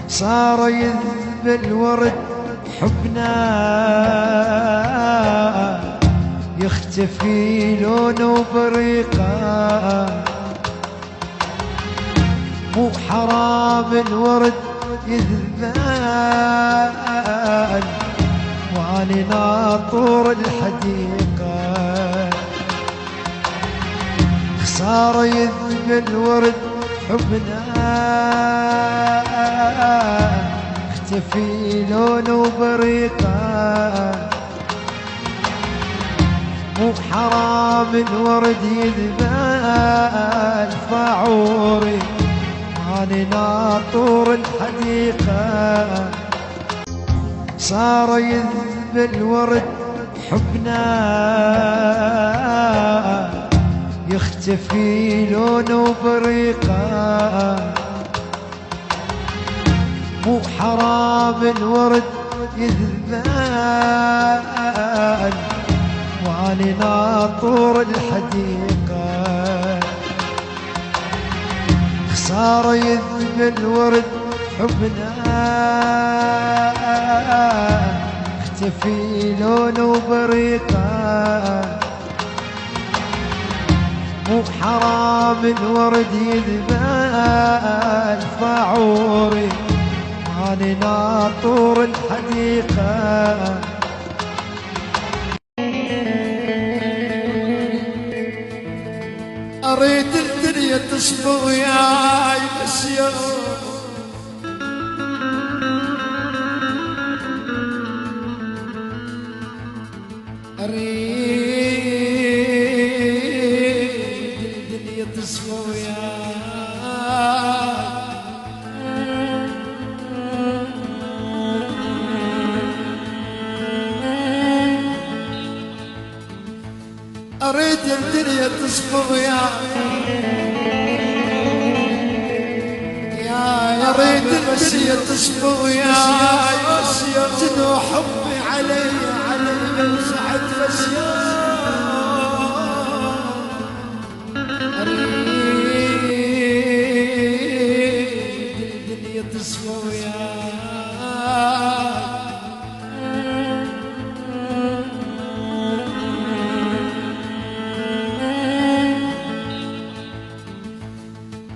صار يذب الورد حبنا، يختفي لونه وبريقه. مو حرام الورد يذبان واني ناطر الحديقه. صار يذب الورد حبنا، اختفي لونه وبريقه. مو حرام الورد يذبان فاعوري اني ناطر الحديقه. صار يذب الورد حبنا، يختفي لونه وبريقه. مو حرام الورد يذبان واني ناطر الحديقه. صار يذب الورد حبنا، اختفي لونه وبريقه. مو حرام الورد يذبان فاعوري اني ناطر الحديقه. اريد الدنيا تصبغ وياي بس يوم، اريد الدنيا تصبغ وياي. اريد الدنيا تصبغ وياي، اريد الدنيا تصبغ وياي. جنو حبي علي وسعد فسيان. اريد الدنيا تصبغ وياي.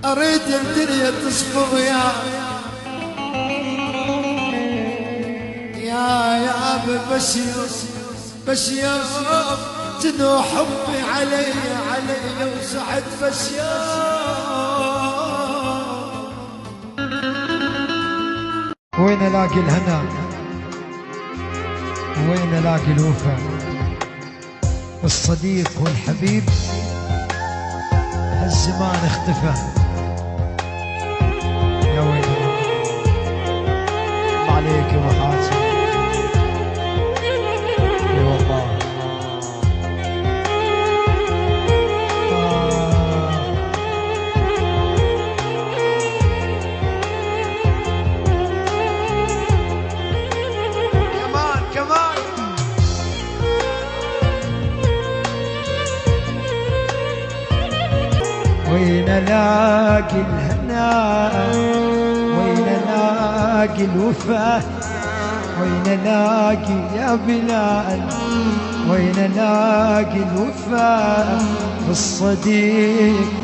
اريد الدنيا تصبغ وياي يا بس يوم جنو حبي علي وسعد فسيان. وين الاقي الهنا وين الاقي الوفا والصديق والحبيب؟ هالزمان اختفى يا ويلي. الله عليك يا ابو حاتم، اي والله. كمان وين الاقي الهنا وين الاقي الوفا وين الاقي يا بلال وين الاقي الوفا بالصديق